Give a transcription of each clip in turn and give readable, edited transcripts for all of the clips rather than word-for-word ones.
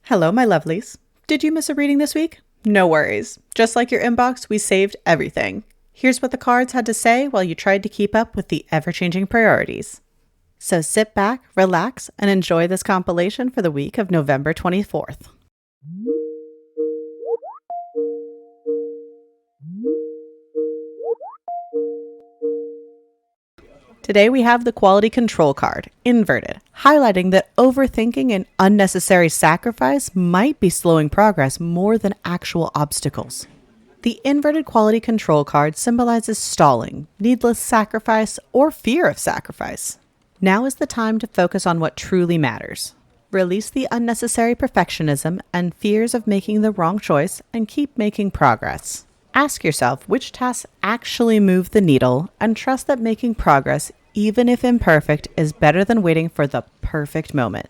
Hello, my lovelies. Did you miss a reading this week? No worries. Just like your inbox, we saved everything. Here's what the cards had to say while you tried to keep up with the ever-changing priorities. So sit back, relax, and enjoy this compilation for the week of November 24th. Today we have the quality control card, inverted, highlighting that overthinking and unnecessary sacrifice might be slowing progress more than actual obstacles. The inverted quality control card symbolizes stalling, needless sacrifice, or fear of sacrifice. Now is the time to focus on what truly matters. Release the unnecessary perfectionism and fears of making the wrong choice and keep making progress. Ask yourself which tasks actually move the needle and trust that making progress, even if imperfect, is better than waiting for the perfect moment.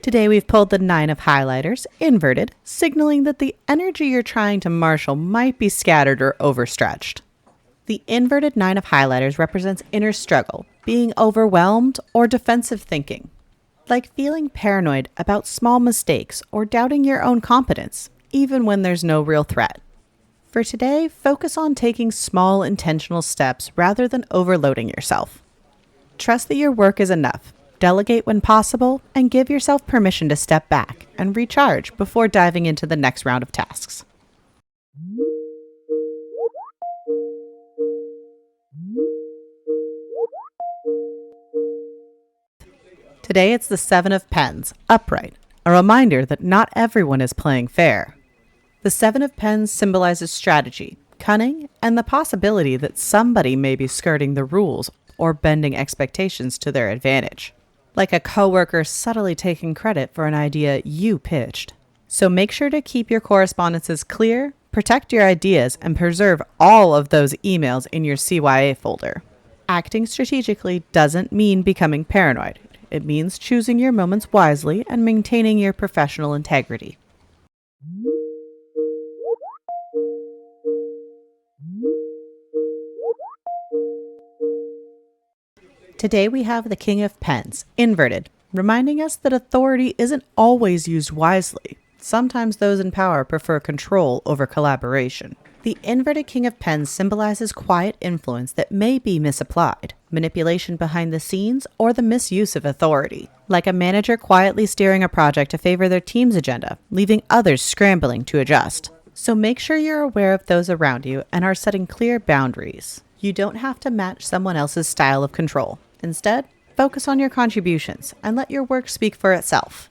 Today we've pulled the 9 of highlighters, inverted, signaling that the energy you're trying to marshal might be scattered or overstretched. The inverted 9 of highlighters represents inner struggle, being overwhelmed, or defensive thinking. Like feeling paranoid about small mistakes or doubting your own competence, even when there's no real threat. For today, focus on taking small intentional steps rather than overloading yourself. Trust that your work is enough, delegate when possible, and give yourself permission to step back and recharge before diving into the next round of tasks. Today it's the 7 of Pens, upright, a reminder that not everyone is playing fair. The 7 of Pens symbolizes strategy, cunning, and the possibility that somebody may be skirting the rules or bending expectations to their advantage. Like a coworker subtly taking credit for an idea you pitched. So make sure to keep your correspondences clear, protect your ideas, and preserve all of those emails in your CYA folder. Acting strategically doesn't mean becoming paranoid. It means choosing your moments wisely and maintaining your professional integrity. Today we have the King of Pens, inverted, reminding us that authority isn't always used wisely. Sometimes those in power prefer control over collaboration. The inverted King of Pens symbolizes quiet influence that may be misapplied, manipulation behind the scenes, or the misuse of authority. Like a manager quietly steering a project to favor their team's agenda, leaving others scrambling to adjust. So make sure you're aware of those around you and are setting clear boundaries. You don't have to match someone else's style of control. Instead, focus on your contributions and let your work speak for itself.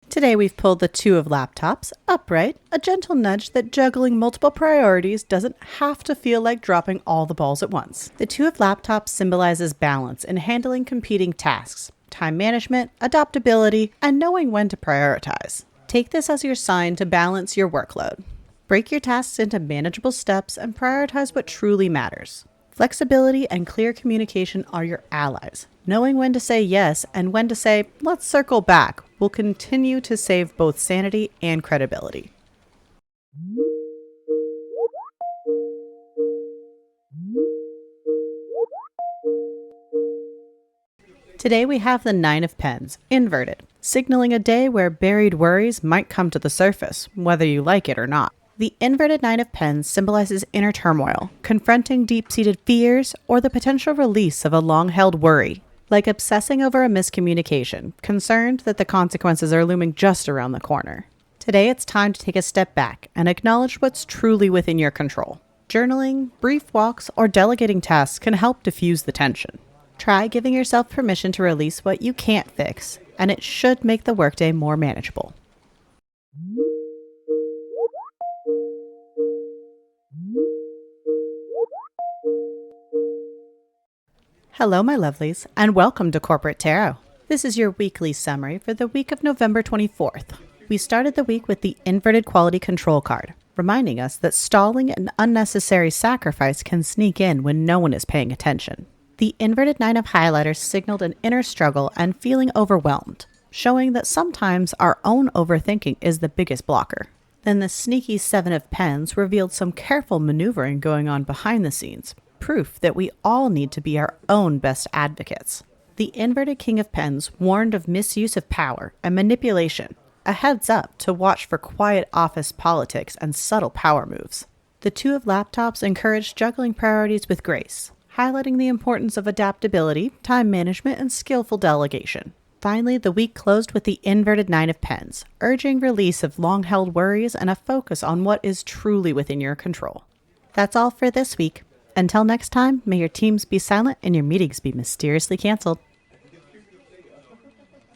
Today we've pulled the 2 of laptops, upright, a gentle nudge that juggling multiple priorities doesn't have to feel like dropping all the balls at once. The 2 of laptops symbolizes balance in handling competing tasks, time management, adaptability, and knowing when to prioritize. Take this as your sign to balance your workload. Break your tasks into manageable steps and prioritize what truly matters. Flexibility and clear communication are your allies. Knowing when to say yes and when to say, let's circle back, will continue to save both sanity and credibility. Today we have the 9 of Pens, inverted, signaling a day where buried worries might come to the surface, whether you like it or not. The inverted 9 of Pens symbolizes inner turmoil, confronting deep-seated fears, or the potential release of a long-held worry, like obsessing over a miscommunication, concerned that the consequences are looming just around the corner. Today it's time to take a step back and acknowledge what's truly within your control. Journaling, brief walks, or delegating tasks can help diffuse the tension. Try giving yourself permission to release what you can't fix, and it should make the workday more manageable. Hello, my lovelies, and welcome to Corporate Tarot. This is your weekly summary for the week of November 24th. We started the week with the inverted quality control card, reminding us that stalling and unnecessary sacrifice can sneak in when no one is paying attention. The inverted 9 of highlighters signaled an inner struggle and feeling overwhelmed, showing that sometimes our own overthinking is the biggest blocker. Then the sneaky Seven of Pens revealed some careful maneuvering going on behind the scenes, proof that we all need to be our own best advocates. The inverted King of Pens warned of misuse of power and manipulation, a heads up to watch for quiet office politics and subtle power moves. The Two of Laptops encouraged juggling priorities with grace, highlighting the importance of adaptability, time management, and skillful delegation. Finally, the week closed with the inverted Nine of Pens, urging release of long-held worries and a focus on what is truly within your control. That's all for this week. Until next time, may your teams be silent and your meetings be mysteriously canceled.